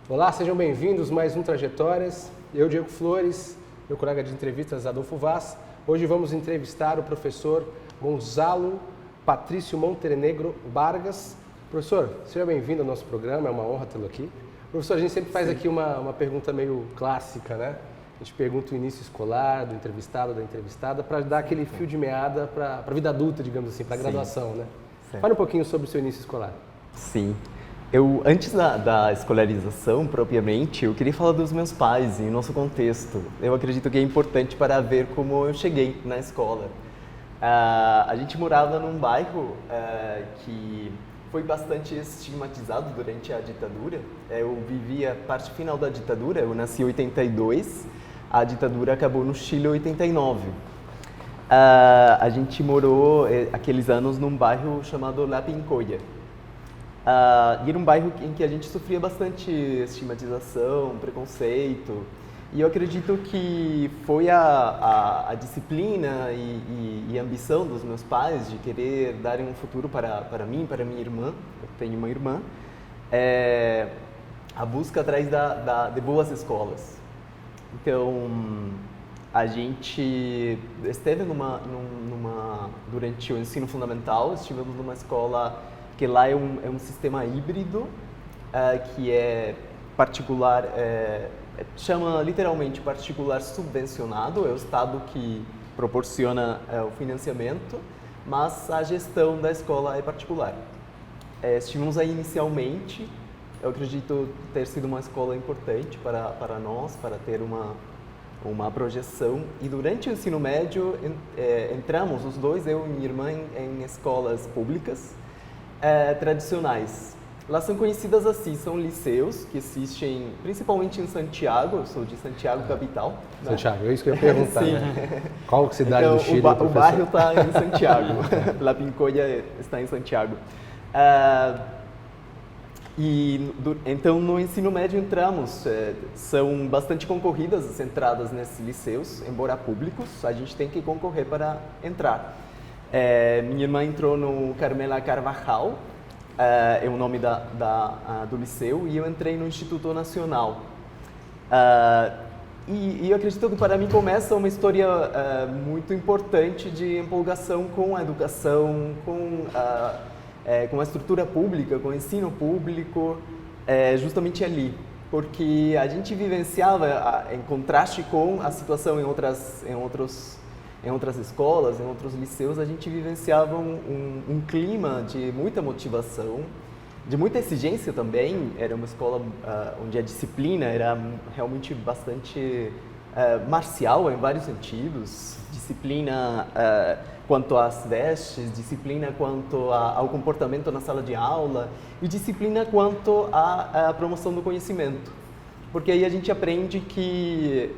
Olá, sejam bem-vindos a mais um Trajetórias. Eu, Diego Flores, meu colega de entrevistas Adolfo Vaz. Hoje vamos entrevistar o professor Gonzalo Patrício Montenegro Vargas. Professor, seja bem-vindo ao nosso programa, é uma honra tê-lo aqui. Professor, a gente sempre faz aqui uma pergunta meio clássica, né? A gente pergunta o início escolar, do entrevistado, da entrevistada, para dar aquele fio de meada para a vida adulta, digamos assim, para a graduação, né? Certo. Fale um pouquinho sobre o seu início escolar. Sim. Antes da escolarização, propriamente, eu queria falar dos meus pais e o nosso contexto. Eu acredito que é importante para ver como eu cheguei na escola. A gente morava num bairro que foi bastante estigmatizado durante a ditadura. Eu vivi a parte final da ditadura, eu nasci em 82, a ditadura acabou no Chile em 89. A gente morou aqueles anos num bairro chamado La Pincoya. E era um bairro em que a gente sofria bastante estigmatização, preconceito. E eu acredito que foi a disciplina e a ambição dos meus pais de querer darem um futuro para mim, para minha irmã. Eu tenho uma irmã. A busca atrás de boas escolas. Então, a gente esteve durante o ensino fundamental, estivemos numa escola que lá é um sistema híbrido, que é particular, chama literalmente particular subvencionado, é o Estado que proporciona o financiamento, mas a gestão da escola é particular. Estivemos aí inicialmente, eu acredito ter sido uma escola importante para nós, para ter uma projeção, e durante o ensino médio entramos, os dois, eu e minha irmã, em escolas públicas, tradicionais. Elas são conhecidas assim, são liceus que existem principalmente em Santiago, eu sou de Santiago, capital. Santiago, é isso que eu ia perguntar, né? Qual cidade então, do Chile, o bairro está em Santiago, La Pincoya está em Santiago. Então, no ensino médio entramos, são bastante concorridas as entradas nesses liceus, embora públicos, a gente tem que concorrer para entrar. Minha irmã entrou no Carmela Carvajal, é o nome do liceu, e eu entrei no Instituto Nacional. E eu acredito que para mim começa uma história muito importante de empolgação com a educação, com a estrutura pública, com o ensino público, justamente ali. Porque a gente vivenciava, em contraste com a situação em outras escolas, em outros liceus, a gente vivenciava um clima de muita motivação, de muita exigência também. Era uma escola onde a disciplina era realmente bastante marcial em vários sentidos. Disciplina quanto às vestes, disciplina quanto ao comportamento na sala de aula e disciplina quanto à promoção do conhecimento. Porque aí a gente aprende que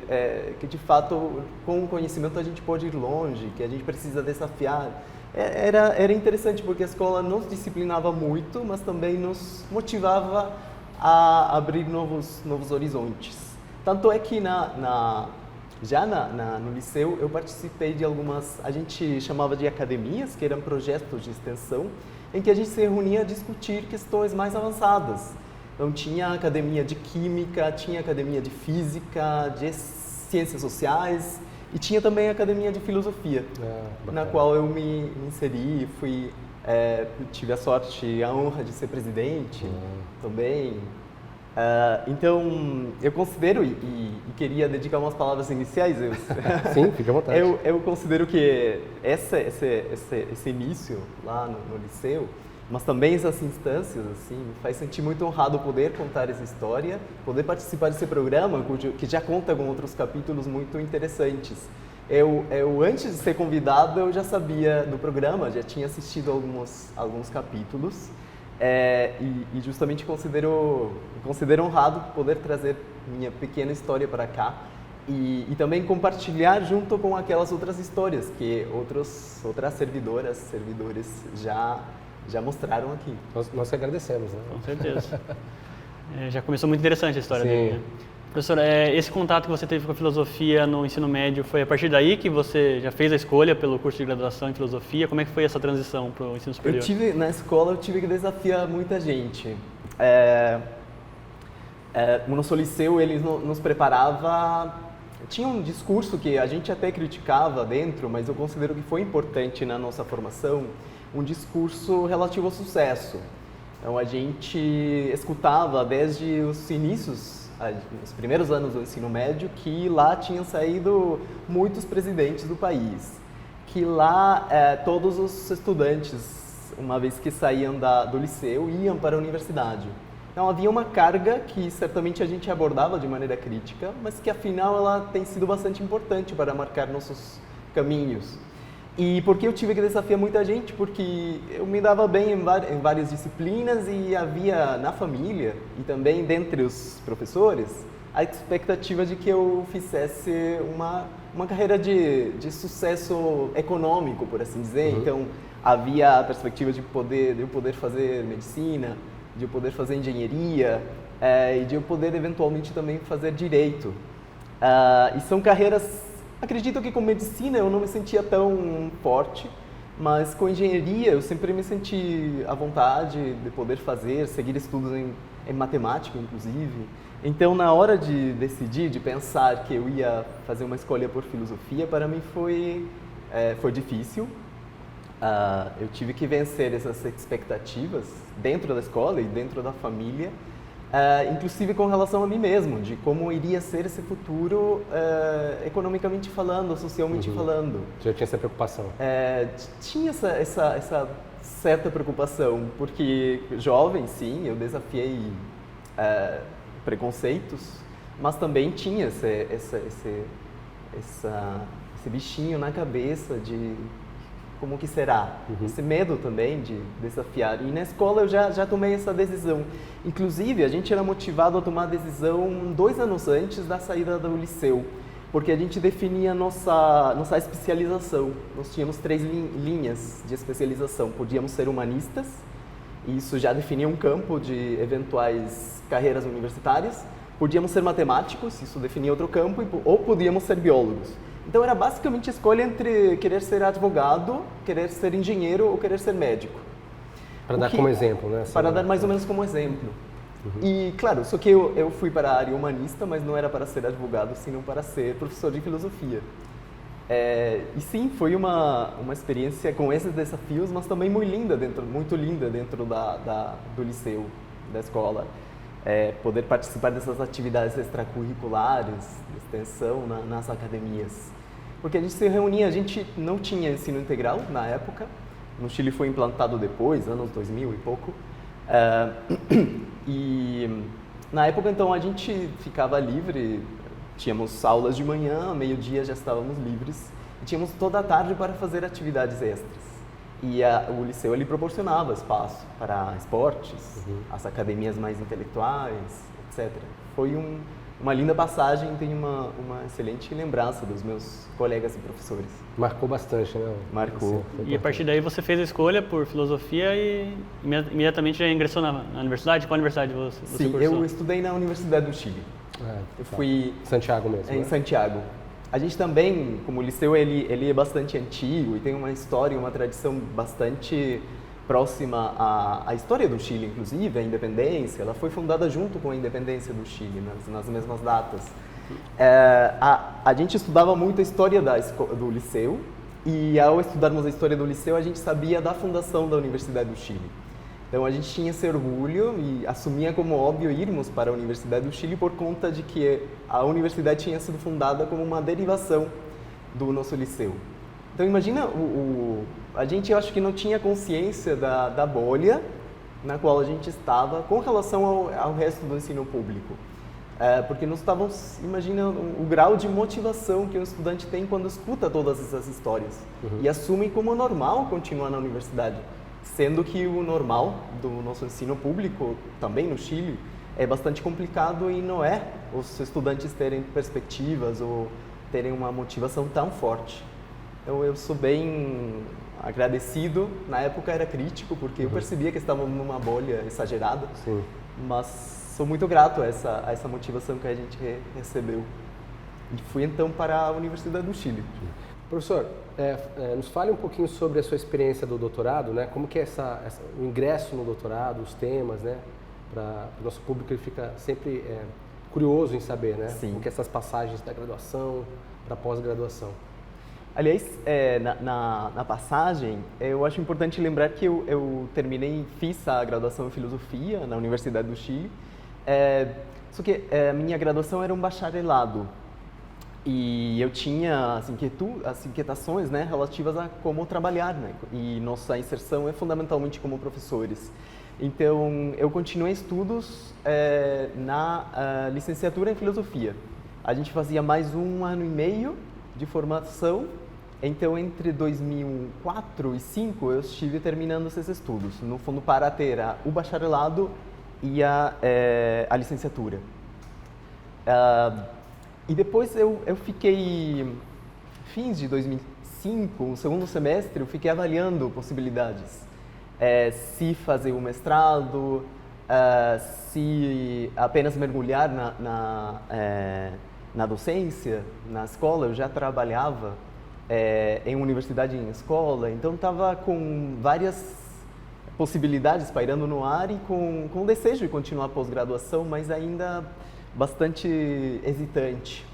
de fato, com o conhecimento a gente pode ir longe, que a gente precisa desafiar. Era interessante porque a escola nos disciplinava muito, mas também nos motivava a abrir novos horizontes. Tanto é que no liceu eu participei de algumas, a gente chamava de academias, que eram projetos de extensão, em que a gente se reunia a discutir questões mais avançadas. Então tinha academia de química, tinha academia de física, de ciências sociais e tinha também academia de filosofia, na qual eu me inseri, tive a sorte e a honra de ser presidente também. Então eu considero, e queria dedicar umas palavras iniciais. Sim, fica à vontade. Eu considero que esse início lá no liceu, mas também essas instâncias, assim, me faz sentir muito honrado poder contar essa história, poder participar desse programa, que já conta com outros capítulos muito interessantes. Antes de ser convidado, eu já sabia do programa, já tinha assistido alguns capítulos, e justamente considero honrado poder trazer minha pequena história para cá e também compartilhar junto com aquelas outras histórias que outras servidores já mostraram aqui. Nós que agradecemos, né? Com certeza. Já começou muito interessante a história Sim. dele, né? Professor, esse contato que você teve com a filosofia no ensino médio, foi a partir daí que você já fez a escolha pelo curso de graduação em filosofia? Como é que foi essa transição para o ensino superior? Na escola eu tive que desafiar muita gente. O nosso liceu, ele nos preparava... Tinha um discurso que a gente até criticava dentro, mas eu considero que foi importante na nossa formação, um discurso relativo ao sucesso. Então, a gente escutava desde os inícios, os primeiros anos do ensino médio, que lá tinham saído muitos presidentes do país, que lá todos os estudantes, uma vez que saíam do liceu, iam para a universidade. Então, havia uma carga que certamente a gente abordava de maneira crítica, mas que afinal ela tem sido bastante importante para marcar nossos caminhos. E por que eu tive que desafiar muita gente? Porque eu me dava bem em várias disciplinas e havia na família e também dentre os professores a expectativa de que eu fizesse uma carreira de sucesso econômico, por assim dizer. Então, havia a perspectiva de eu poder fazer medicina, de eu poder fazer engenharia e de eu poder eventualmente também fazer direito. E são carreiras, acredito que com medicina eu não me sentia tão forte, mas com engenharia eu sempre me senti à vontade de poder seguir estudos em matemática, inclusive. Então, na hora de decidir, de pensar que eu ia fazer uma escolha por filosofia, para mim foi difícil. Eu tive que vencer essas expectativas dentro da escola e dentro da família, inclusive com relação a mim mesmo, de como iria ser esse futuro economicamente falando, socialmente falando. Já tinha essa preocupação? Tinha essa certa preocupação, porque jovem, sim, eu desafiei preconceitos, mas também tinha esse bichinho na cabeça de como que será, esse medo também de desafiar. E na escola eu já tomei essa decisão. Inclusive, a gente era motivado a tomar a decisão 2 anos antes da saída do liceu, porque a gente definia nossa especialização. Nós tínhamos 3 linhas de especialização. Podíamos ser humanistas, e isso já definia um campo de eventuais carreiras universitárias. Podíamos ser matemáticos, isso definia outro campo, ou podíamos ser biólogos. Então, era basicamente a escolha entre querer ser advogado, querer ser engenheiro ou querer ser médico. Para dar como exemplo, né? Para dar mais ou menos como exemplo. E, claro, só que eu fui para a área humanista, mas não era para ser advogado, senão para ser professor de filosofia. E sim, foi uma experiência com esses desafios, mas também muito linda dentro do liceu, da escola. Poder participar dessas atividades extracurriculares, de extensão nas academias. Porque a gente se reunia, a gente não tinha ensino integral na época, no Chile foi implantado depois, anos 2000 e pouco, e na época então a gente ficava livre, tínhamos aulas de manhã, meio-dia já estávamos livres, e tínhamos toda a tarde para fazer atividades extras. E o liceu ele proporcionava espaço para esportes, as academias mais intelectuais, etc. Foi uma linda passagem, tenho uma excelente lembrança dos meus colegas e professores. Marcou bastante, né? Marcou. E a partir daí você fez a escolha por filosofia e imediatamente já ingressou na universidade? Qual universidade você Sim, cursou? eu estudei na Universidade do Chile. Eu fui... Santiago mesmo, em né? Santiago. A gente também, como o liceu, ele é bastante antigo e tem uma história, uma tradição bastante próxima à história do Chile, inclusive, a independência. Ela foi fundada junto com a independência do Chile, nas mesmas datas. A gente estudava muito a história do liceu e, ao estudarmos a história do liceu, a gente sabia da fundação da Universidade do Chile. Então, a gente tinha esse orgulho e assumia como óbvio irmos para a Universidade do Chile por conta de que a universidade tinha sido fundada como uma derivação do nosso liceu. Então, imagina, a gente, eu acho que não tinha consciência da bolha na qual a gente estava com relação ao resto do ensino público. Porque nós estávamos, imagina o grau de motivação que um estudante tem quando escuta todas essas histórias e assume como normal continuar na universidade. Sendo que o normal do nosso ensino público, também no Chile, é bastante complicado e não é os estudantes terem perspectivas ou terem uma motivação tão forte. Então, eu sou bem agradecido. Na época era crítico, porque eu percebia que estávamos numa bolha exagerada, mas sou muito grato a essa motivação que a gente recebeu. E fui então para a Universidade do Chile. Professor, nos fale um pouquinho sobre a sua experiência do doutorado, né? Como que é o ingresso no doutorado, os temas, né? para o nosso público, ele fica sempre curioso em saber, né? Sim. O que essas passagens da graduação para pós-graduação. Aliás, na passagem, eu acho importante lembrar que eu fiz a graduação em filosofia na Universidade do Chile, só que a minha graduação era um bacharelado e eu tinha as inquietações, né, relativas a como trabalhar, né, e nossa inserção é fundamentalmente como professores. Então, eu continuei estudos na licenciatura em filosofia. A gente fazia mais 1 ano e meio de formação. Então, entre 2004 e 2005, eu estive terminando esses estudos, no fundo, para ter o bacharelado e a licenciatura. E depois eu fiquei, fins de 2005, no segundo semestre, eu fiquei avaliando possibilidades. Se fazer o mestrado, se apenas mergulhar na docência, na escola. Eu já trabalhava em universidade e em escola, então estava com várias possibilidades pairando no ar e com o desejo de continuar a pós-graduação, mas ainda bastante hesitante.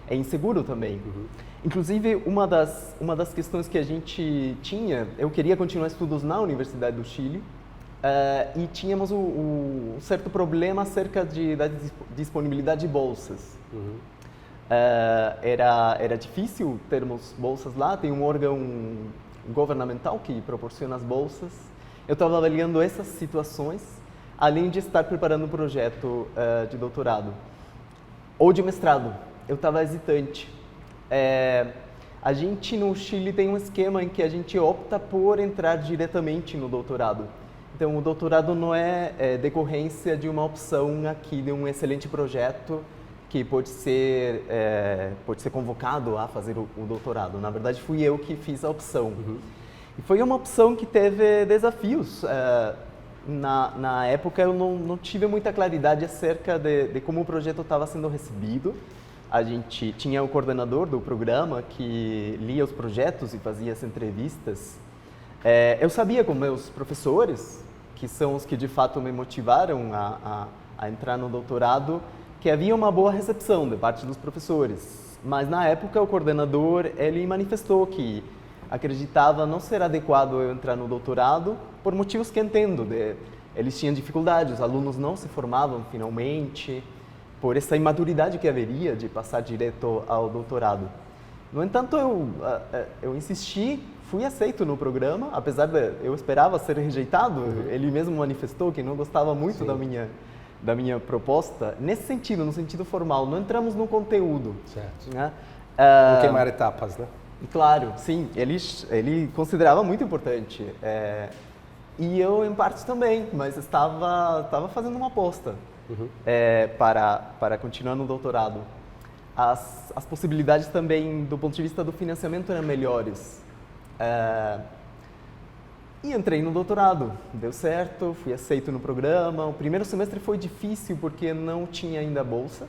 É inseguro também. Uhum. Inclusive, uma das questões que a gente tinha, eu queria continuar estudos na Universidade do Chile, e tínhamos um certo problema acerca da disponibilidade de bolsas. Uhum. Era difícil termos bolsas lá, tem um órgão governamental que proporciona as bolsas. Eu estava avaliando essas situações, além de estar preparando um projeto de doutorado ou de mestrado. Eu estava hesitante. A gente no Chile tem um esquema em que a gente opta por entrar diretamente no doutorado. Então, o doutorado não é decorrência de uma opção aqui, de um excelente projeto que pode ser convocado a fazer o doutorado. Na verdade, fui eu que fiz a opção. Uhum. E foi uma opção que teve desafios. Na época, eu não tive muita claridade acerca de como o projeto estava sendo recebido. A gente tinha o coordenador do programa que lia os projetos e fazia as entrevistas. Eu sabia com meus professores, que são os que de fato me motivaram a entrar no doutorado, que havia uma boa recepção de parte dos professores. Mas na época o coordenador, ele manifestou que acreditava não ser adequado eu entrar no doutorado por motivos que entendo. Eles tinham dificuldade, os alunos não se formavam finalmente, por essa imaturidade que haveria de passar direto ao doutorado. No entanto, eu insisti, fui aceito no programa, apesar de eu esperava ser rejeitado. Uhum. Ele mesmo manifestou que não gostava muito da minha proposta, nesse sentido, no sentido formal. Não entramos no conteúdo. Certo. Né? Não queimar etapas, né? Claro, sim. Ele considerava muito importante. E eu, em parte, também, mas estava fazendo uma aposta. Uhum. Para continuar no doutorado. As possibilidades também, do ponto de vista do financiamento, eram melhores. E entrei no doutorado. Deu certo, fui aceito no programa. O primeiro semestre foi difícil porque não tinha ainda bolsa.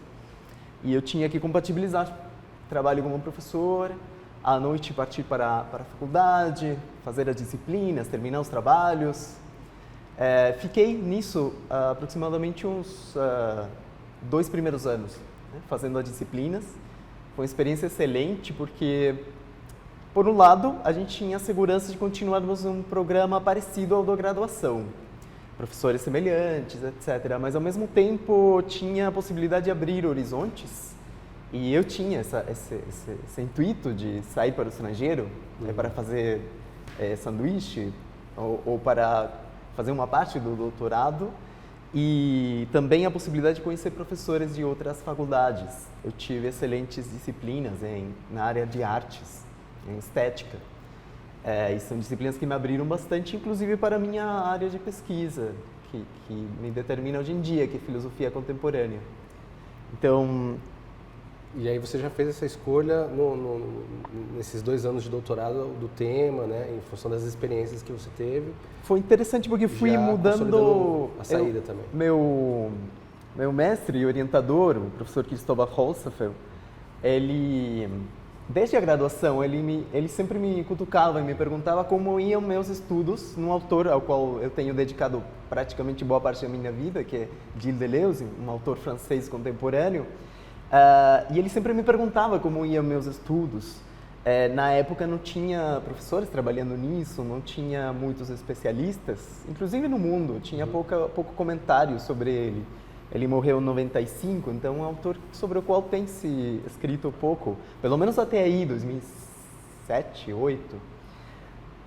E eu tinha que compatibilizar trabalho como professor, à noite partir para a faculdade, fazer as disciplinas, terminar os trabalhos. Fiquei nisso aproximadamente uns 2 primeiros anos, né, fazendo as disciplinas. Foi uma experiência excelente porque, por um lado, a gente tinha a segurança de continuarmos um programa parecido ao da graduação, professores semelhantes, etc. Mas, ao mesmo tempo, tinha a possibilidade de abrir horizontes. E eu tinha esse intuito de sair para o estrangeiro, para fazer sanduíche ou para fazer uma parte do doutorado, e também a possibilidade de conhecer professores de outras faculdades. Eu tive excelentes disciplinas na área de artes, em estética, e são disciplinas que me abriram bastante, inclusive para a minha área de pesquisa, que me determina hoje em dia, que é filosofia contemporânea. Então... E aí você já fez essa escolha nesses 2 anos de doutorado do tema, né, em função das experiências que você teve? Foi interessante porque fui mudando a saída também. Meu mestre e orientador, o professor Cristóbal Holzapfel, ele Desde a graduação, ele sempre me cutucava e me perguntava como iam meus estudos num autor ao qual eu tenho dedicado praticamente boa parte da minha vida, que é Gilles Deleuze, um autor francês contemporâneo. E ele sempre me perguntava como iam meus estudos. Na época não tinha professores trabalhando nisso, não tinha muitos especialistas, inclusive no mundo, tinha pouco comentário sobre ele. Ele morreu em 95, então é um autor sobre o qual tem se escrito pouco, pelo menos até aí, 2007, 2008.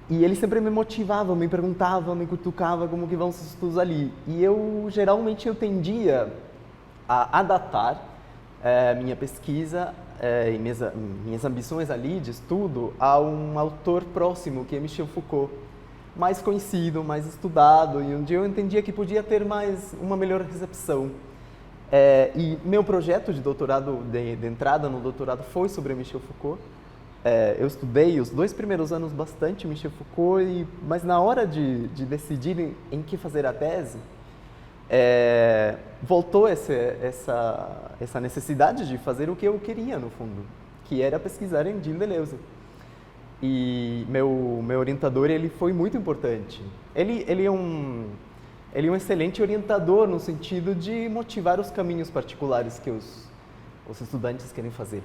E ele sempre me motivava, me perguntava, me cutucava como que vão os estudos ali. E geralmente, eu tendia a datar minha pesquisa e minhas ambições ali de estudo a um autor próximo, que é Michel Foucault. Mais conhecido, mais estudado, e um dia eu entendia que podia ter uma melhor recepção. E meu projeto de doutorado, de entrada no doutorado, foi sobre Michel Foucault. Eu estudei os 2 primeiros anos bastante Michel Foucault, mas na hora de decidir em que fazer a tese, voltou essa necessidade de fazer o que eu queria, no fundo, que era pesquisar em Gilles Deleuze. E meu orientador, ele foi muito importante. Ele é um excelente orientador no sentido de motivar os caminhos particulares que os estudantes querem fazer.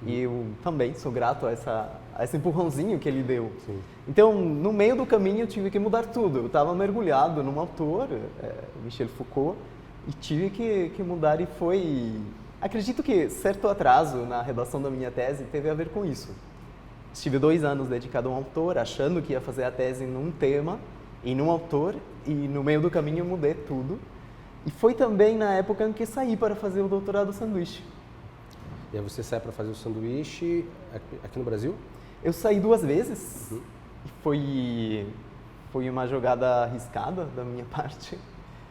E eu também sou grato a esse empurrãozinho que ele deu. Sim. Então, no meio do caminho, eu tive que mudar tudo. Eu estava mergulhado num autor, Michel Foucault, e tive que mudar, e foi... Acredito que certo atraso na redação da minha tese teve a ver com isso. Estive 2 anos dedicado a um autor, achando que ia fazer a tese num tema e num autor, e no meio do caminho eu mudei tudo. E foi também na época em que saí para fazer o doutorado sanduíche. E aí você sai para fazer o sanduíche aqui no Brasil? Eu saí 2 vezes, e foi uma jogada arriscada da minha parte.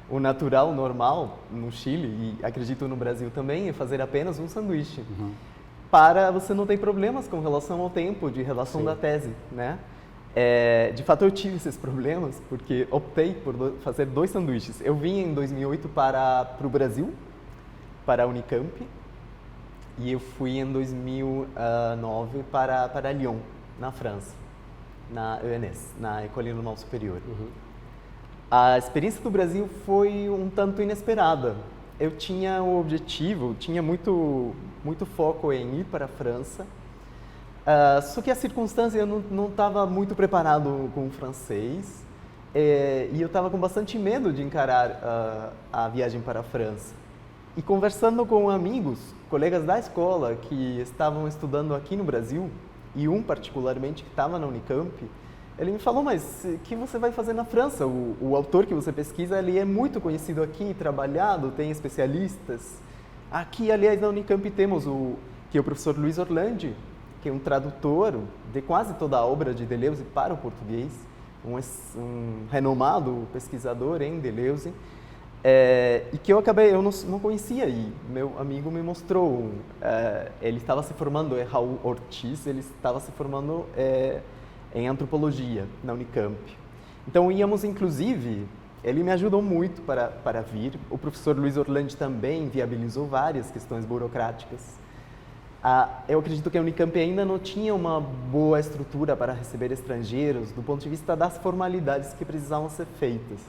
O natural, o normal, no Chile, e acredito no Brasil também, é fazer apenas um sanduíche. Para você não ter problemas com relação ao tempo de redação da tese, né? De fato, eu tive esses problemas, porque optei por fazer 2 sanduíches. Eu vim em 2008 para o Brasil, para a Unicamp, e eu fui em 2009 para Lyon, na França, na ENS, na École Normale Supérieure. A experiência do Brasil foi um tanto inesperada. Eu tinha o objetivo, tinha muito foco em ir para a França, só que a circunstância, eu não estava muito preparado com o francês, e eu estava com bastante medo de encarar a viagem para a França. E conversando com amigos, colegas da escola que estavam estudando aqui no Brasil, e um particularmente que estava na Unicamp, ele me falou: mas o que você vai fazer na França? O autor que você pesquisa, ele é muito conhecido aqui, trabalhado, tem especialistas. Aqui, aliás, na Unicamp temos o professor Luiz Orlandi, que é um tradutor de quase toda a obra de Deleuze para o português, um renomado pesquisador em Deleuze, e que eu não conhecia, e meu amigo me mostrou. Ele estava se formando, Raul Ortiz, ele estava se formando em antropologia na Unicamp. Então íamos, inclusive, ele me ajudou muito para vir. O professor Luiz Orlandi também viabilizou várias questões burocráticas. Eu acredito que a Unicamp ainda não tinha uma boa estrutura para receber estrangeiros do ponto de vista das formalidades que precisavam ser feitas.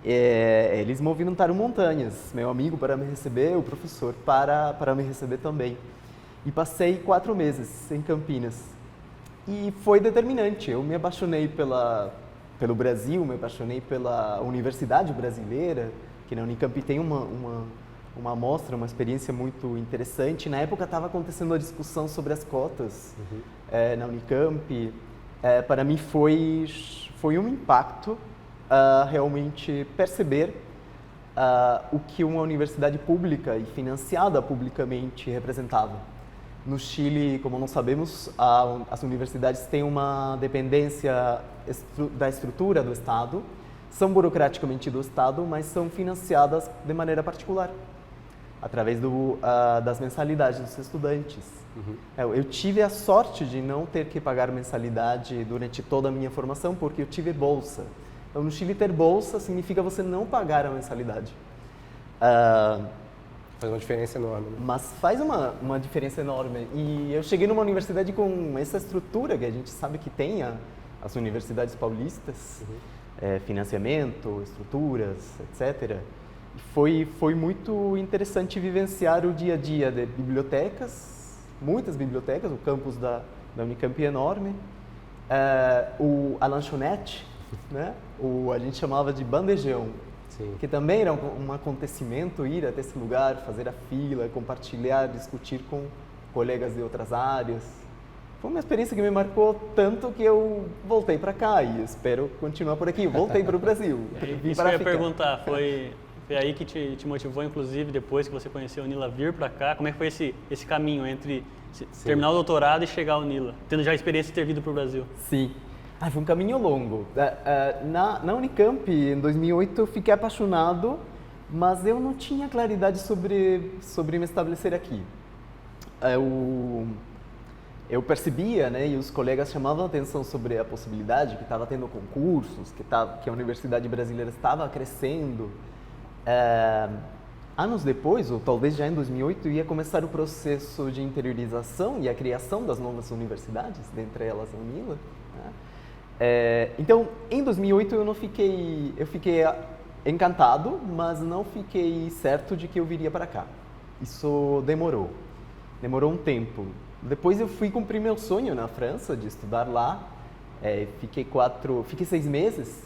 Eles movimentaram montanhas, meu amigo para me receber, o professor para me receber também. E passei 4 meses em Campinas. E foi determinante. Eu me apaixonei pelo Brasil, me apaixonei pela Universidade Brasileira, que na Unicamp tem uma amostra, uma experiência muito interessante. Na época estava acontecendo a discussão sobre as cotas na Unicamp. Para mim foi um impacto realmente perceber o que uma universidade pública e financiada publicamente representava. No Chile, como nós sabemos, as universidades têm uma dependência da estrutura do Estado, são burocraticamente do Estado, mas são financiadas de maneira particular, através das mensalidades dos estudantes. Eu tive a sorte de não ter que pagar mensalidade durante toda a minha formação, porque eu tive bolsa. Então, no Chile, ter bolsa significa você não pagar a mensalidade. Faz uma diferença enorme, né? Mas faz uma diferença enorme. E eu cheguei numa universidade com essa estrutura que a gente sabe que tem as universidades paulistas, financiamento, estruturas, etc. E foi muito interessante vivenciar o dia a dia de bibliotecas, muitas bibliotecas, o campus da Unicamp é enorme, a lanchonete, né? A gente chamava de bandejão. Sim. Que também era um acontecimento ir até esse lugar, fazer a fila, compartilhar, discutir com colegas de outras áreas. Foi uma experiência que me marcou tanto que eu voltei para cá e espero continuar por aqui. Voltei para o Brasil. Isso que eu ia perguntar, foi aí que te motivou, inclusive, depois que você conheceu a Unila, vir para cá? Como é que foi esse caminho entre terminar o doutorado e chegar ao Unila, tendo já a experiência de ter vindo para o Brasil? Sim. Foi um caminho longo. Na Unicamp, em 2008, eu fiquei apaixonado, mas eu não tinha claridade sobre me estabelecer aqui. Eu percebia, né, e os colegas chamavam a atenção sobre a possibilidade que estava tendo concursos, que a Universidade Brasileira estava crescendo. Anos depois, ou talvez já em 2008, ia começar o processo de interiorização e a criação das novas universidades, dentre elas a Unila, né? Então, em 2008 eu fiquei encantado, mas não fiquei certo de que eu viria para cá. Isso demorou um tempo. Depois eu fui cumprir meu sonho na França de estudar lá. Fiquei 6 meses.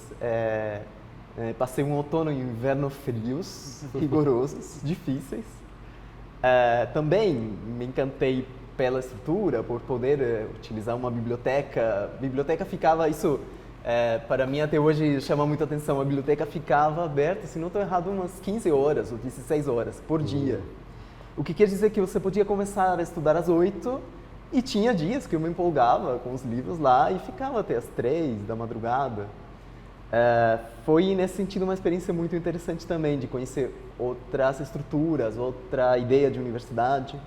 Passei um outono e um inverno frios, rigorosos, difíceis. Também me encantei pela estrutura, por poder utilizar uma biblioteca. A biblioteca ficava, para mim até hoje chama muita atenção, a biblioteca ficava aberta, se não estou errado, umas 15 horas ou 16 horas por dia. O que quer dizer que você podia começar a estudar às 8 e tinha dias que eu me empolgava com os livros lá e ficava até às 3 da madrugada. Foi nesse sentido uma experiência muito interessante também, de conhecer outras estruturas, outra ideia de universidade.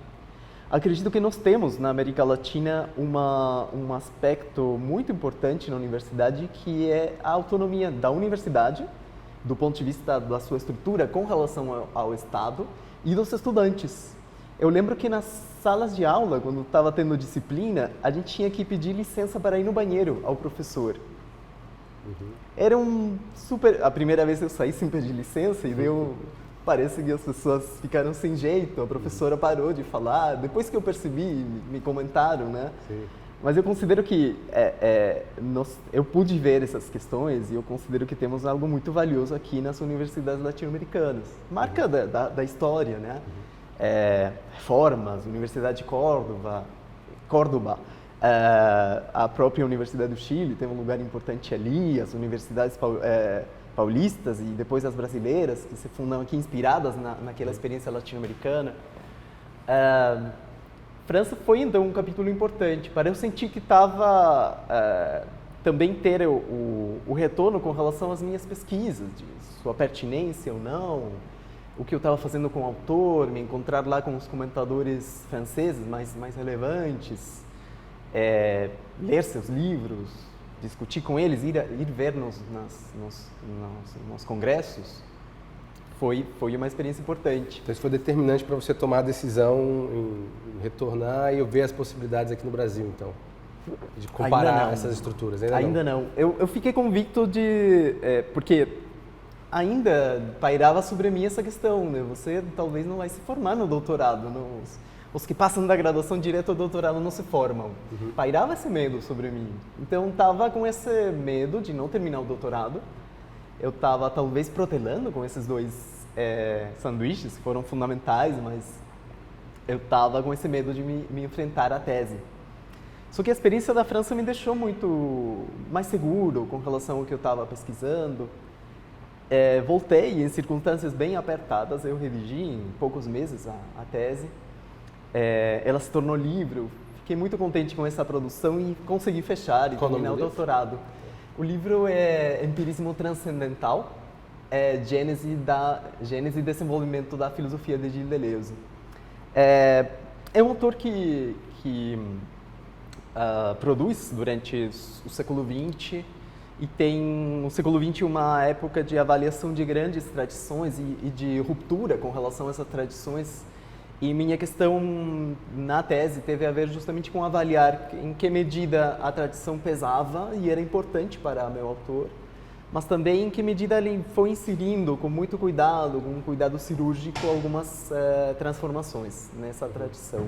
Acredito que nós temos na América Latina um aspecto muito importante na universidade, que é a autonomia da universidade, do ponto de vista da sua estrutura com relação ao Estado e dos estudantes. Eu lembro que nas salas de aula, quando estava tendo disciplina, a gente tinha que pedir licença para ir no banheiro ao professor. Era a primeira vez que eu saí sem pedir licença e parece que as pessoas ficaram sem jeito, a professora parou de falar, depois que eu percebi, me comentaram, né? Sim. Mas eu considero que eu pude ver essas questões e eu considero que temos algo muito valioso aqui nas universidades latino-americanas. Marca da história, né? Reformas, Universidade de Córdoba, a própria Universidade do Chile tem um lugar importante ali, as universidades paulistas e depois as brasileiras, que se fundam aqui inspiradas naquela experiência latino-americana. França foi, então, um capítulo importante para eu sentir que estava também ter o retorno com relação às minhas pesquisas, de sua pertinência ou não, o que eu estava fazendo com o autor, me encontrar lá com os comentadores franceses mais relevantes, ler seus livros, discutir com eles, ir ver nos congressos, foi uma experiência importante. Então isso foi determinante para você tomar a decisão em retornar e ver as possibilidades aqui no Brasil, então, de comparar essas estruturas. Ainda não. Eu fiquei convicto porque ainda pairava sobre mim essa questão, né? Você talvez não vai se formar no doutorado, os que passam da graduação direto ao doutorado não se formam. Pairava esse medo sobre mim. Então, estava com esse medo de não terminar o doutorado. Eu estava, talvez, protelando com esses 2 sanduíches, que foram fundamentais, mas eu estava com esse medo de me enfrentar à tese. Só que a experiência da França me deixou muito mais seguro com relação ao que eu estava pesquisando. Voltei em circunstâncias bem apertadas, eu redigi em poucos meses a tese. Ela se tornou livro, fiquei muito contente com essa produção e consegui fechar e terminar o doutorado. O livro é Empirismo Transcendental, Gênese e Desenvolvimento da Filosofia de Gilles Deleuze. É um autor que produz durante o século XX o século XX uma época de avaliação de grandes tradições e de ruptura com relação a essas tradições. E minha questão na tese teve a ver justamente com avaliar em que medida a tradição pesava e era importante para meu autor, mas também em que medida ele foi inserindo com muito cuidado, com um cuidado cirúrgico, algumas transformações nessa tradição.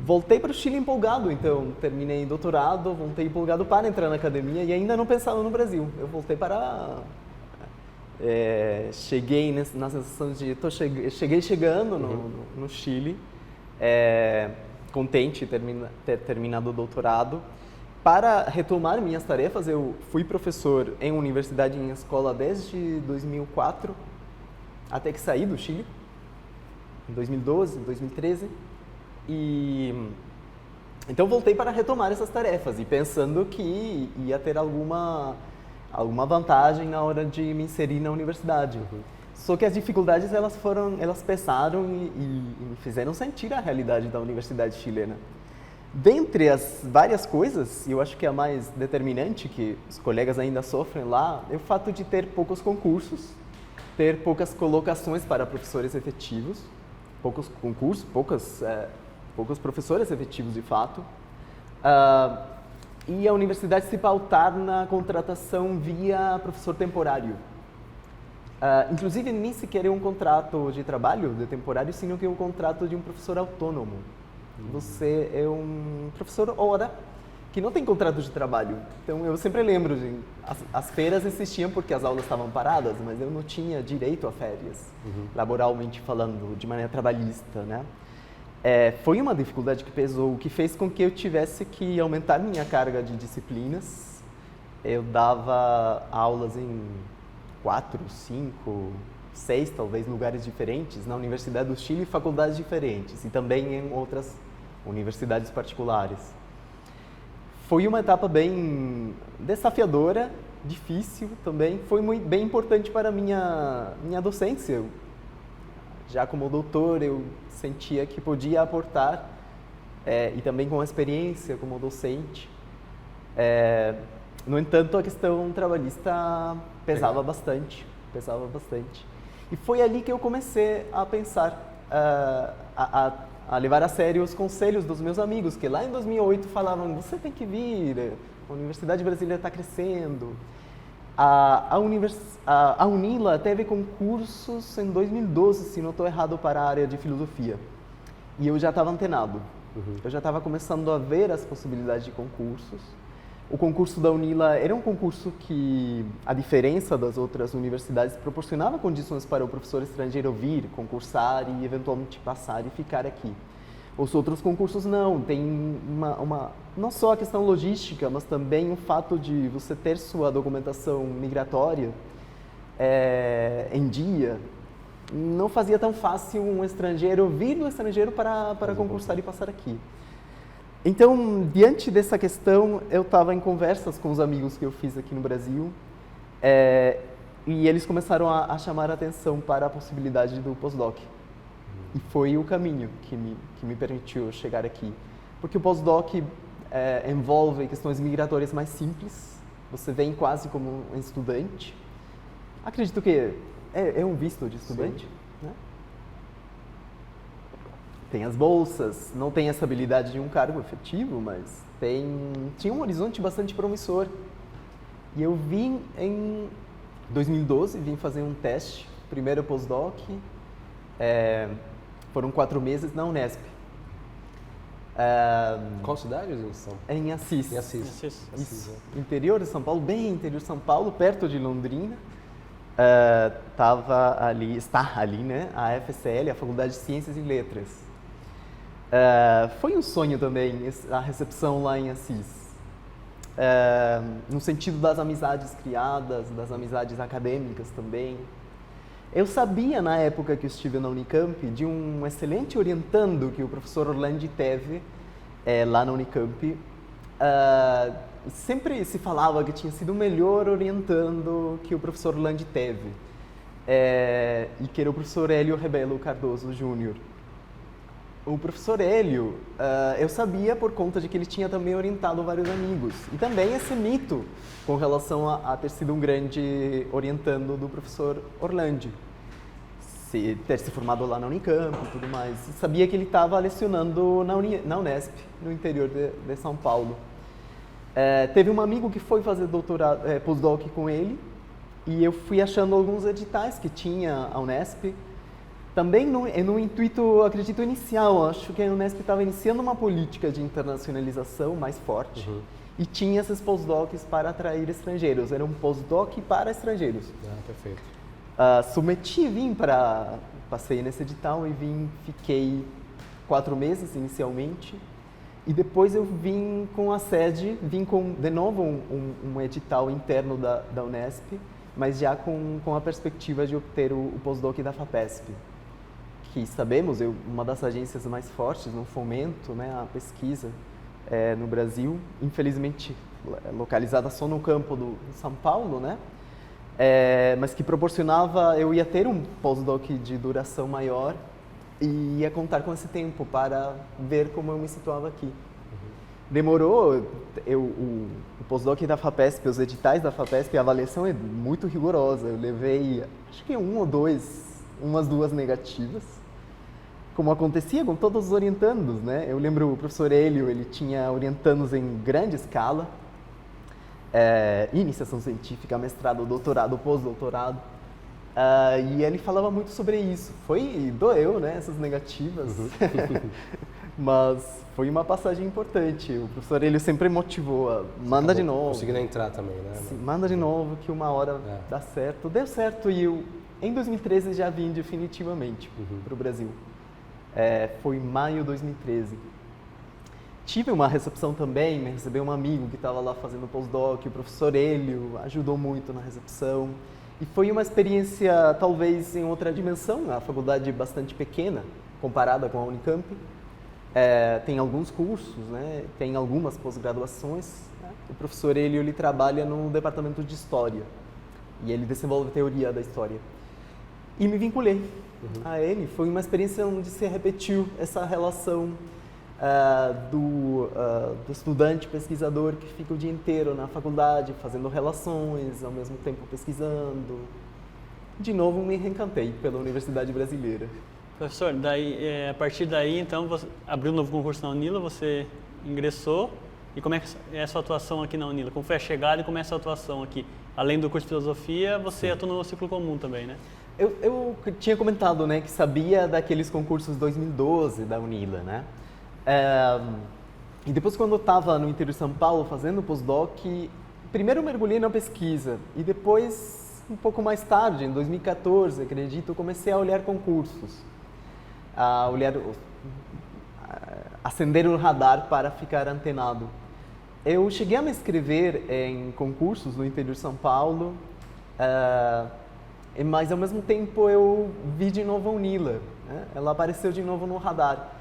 Voltei para o Chile empolgado, então terminei doutorado, voltei empolgado para entrar na academia e ainda não pensava no Brasil. Eu voltei para... cheguei na sensação de... cheguei chegando no Chile, contente de ter terminado o doutorado. Para retomar minhas tarefas, eu fui professor em universidade e em escola desde 2004, até que saí do Chile, em 2012, 2013. Então voltei para retomar essas tarefas e pensando que ia ter alguma vantagem na hora de me inserir na universidade. Só que as dificuldades elas pesaram e me fizeram sentir a realidade da universidade chilena. Dentre as várias coisas, eu acho que a mais determinante que os colegas ainda sofrem lá é o fato de ter poucos concursos, ter poucas colocações para professores efetivos, poucos concursos, poucos professores efetivos de fato, e a universidade se pautar na contratação via professor temporário. Inclusive, nem sequer é um contrato de trabalho de temporário, sino que é um contrato de um professor autônomo. Você é um professor hora que não tem contrato de trabalho. Então, eu sempre lembro, as férias existiam porque as aulas estavam paradas, mas eu não tinha direito a férias, laboralmente falando, de maneira trabalhista, né? Foi uma dificuldade que pesou, que fez com que eu tivesse que aumentar minha carga de disciplinas. Eu dava aulas em 4, 5, 6, talvez, lugares diferentes, na Universidade do Chile, faculdades diferentes, e também em outras universidades particulares. Foi uma etapa bem desafiadora, difícil também, foi bem importante para a minha docência. Já como doutor, eu sentia que podia aportar, e também com a experiência como docente. No entanto, a questão trabalhista pesava bastante. E foi ali que eu comecei a pensar, a levar a sério os conselhos dos meus amigos, que lá em 2008 falavam, você tem que vir, a Universidade Brasileira está crescendo. A UNILA teve concursos em 2012, se não estou errado, para a área de filosofia. E eu já estava antenado. Eu já estava começando a ver as possibilidades de concursos. O concurso da UNILA era um concurso que, a diferença das outras universidades, proporcionava condições para o professor estrangeiro vir, concursar e eventualmente passar e ficar aqui. Os outros concursos não, tem não só a questão logística, mas também o fato de você ter sua documentação migratória em dia. Não fazia tão fácil um estrangeiro vir do estrangeiro para concursar e passar aqui. Então, diante dessa questão, eu estava em conversas com os amigos que eu fiz aqui no Brasil, e eles começaram a chamar a atenção para a possibilidade do pós-doc. E foi o caminho que me permitiu chegar aqui. Porque o pós-doc envolve questões migratórias mais simples, você vem quase como um estudante. Acredito que é um visto de estudante, né? Tem as bolsas, não tem essa habilidade de um cargo efetivo, mas tinha um horizonte bastante promissor. E eu vim em 2012, vim fazer um teste, primeiro pós-doc, foram 4 meses na Unesp. Qual cidade? Em Assis. Em Assis. Isso. Interior de São Paulo, bem interior de São Paulo, perto de Londrina. Está ali, né, a FCL, a Faculdade de Ciências e Letras. Foi um sonho também a recepção lá em Assis, no sentido das amizades criadas, das amizades acadêmicas também. Eu sabia na época que eu estive na Unicamp de um excelente orientando que o professor Orlandi teve lá na Unicamp. Sempre se falava que tinha sido o melhor orientando que o professor Orlandi teve, e que era o professor Hélio Rebelo Cardoso Júnior. O professor Hélio, eu sabia por conta de que ele tinha também orientado vários amigos. E também esse mito com relação a ter sido um grande orientando do professor Orlandi. Ter se formado lá na Unicamp e tudo mais. E sabia que ele estava lecionando na Unesp, no interior de São Paulo. Teve um amigo que foi fazer postdoc com ele, e eu fui achando alguns editais que tinha a Unesp. Também no intuito, acredito, inicial, acho que a Unesp estava iniciando uma política de internacionalização mais forte, e tinha esses postdocs para atrair estrangeiros. Era um postdoc para estrangeiros. Perfeito. Passei nesse edital e fiquei 4 meses inicialmente, e depois eu vim com a sede, de novo um edital interno da Unesp, mas já com a perspectiva de obter o postdoc da FAPESP, que sabemos, uma das agências mais fortes no fomento, né, a pesquisa no Brasil, infelizmente localizada só no campo de São Paulo, né? Mas que proporcionava, eu ia ter um postdoc de duração maior e ia contar com esse tempo para ver como eu me situava aqui. Demorou, o postdoc da FAPESP, os editais da FAPESP, a avaliação é muito rigorosa. Eu levei, acho que umas 2 negativas, como acontecia com todos os orientandos, né? Eu lembro o professor Hélio, ele tinha orientandos em grande escala, iniciação científica, mestrado, doutorado, pós-doutorado, e ele falava muito sobre isso. Doeu, né, essas negativas, mas foi uma passagem importante. O professor Hélio sempre motivou, manda de novo. Conseguindo entrar também, né? Sim, manda de novo que uma hora dá certo. Deu certo e eu, em 2013, já vim definitivamente para o Brasil. Foi em maio de 2013. Tive uma recepção também, me recebeu um amigo que estava lá fazendo postdoc, o professor Hélio ajudou muito na recepção. E foi uma experiência, talvez, em outra dimensão, a faculdade é bastante pequena, comparada com a Unicamp. Tem alguns cursos, né? Tem algumas pós-graduações. Né? O professor Hélio, ele trabalha no departamento de História, e ele desenvolve teoria da História. E me vinculei a ele. Foi uma experiência onde se repetiu essa relação do estudante pesquisador que fica o dia inteiro na faculdade fazendo relações, ao mesmo tempo pesquisando. De novo me reencantei pela Universidade Brasileira. Professor, a partir daí, então, você abriu um novo concurso na UNILA, você ingressou, e como é que é a sua atuação aqui na UNILA? Como foi a chegada e como é a sua atuação aqui? Além do curso de filosofia, você atua no ciclo comum também, né? Eu tinha comentado, né, que sabia daqueles concursos 2012 da UNILA, né? E depois, quando eu estava no interior de São Paulo fazendo postdoc, primeiro eu mergulhei na pesquisa e depois, um pouco mais tarde, em 2014, acredito, eu comecei a olhar concursos, acender o radar para ficar antenado. Eu cheguei a me inscrever em concursos no interior de São Paulo, mas ao mesmo tempo eu vi de novo a UNILA, né? Ela apareceu de novo no radar.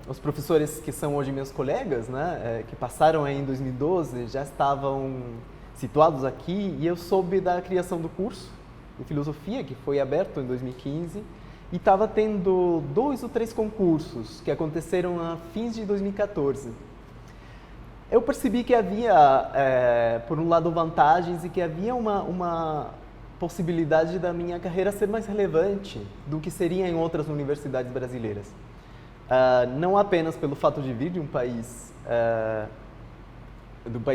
Os professores que são hoje meus colegas, né, que passaram aí em 2012, já estavam situados aqui, e eu soube da criação do curso de filosofia, que foi aberto em 2015, e estava tendo 2 ou 3 concursos que aconteceram a fins de 2014. Eu percebi que havia, por um lado, vantagens e que havia uma possibilidade da minha carreira ser mais relevante do que seria em outras universidades brasileiras. Não apenas pelo fato de vir de um país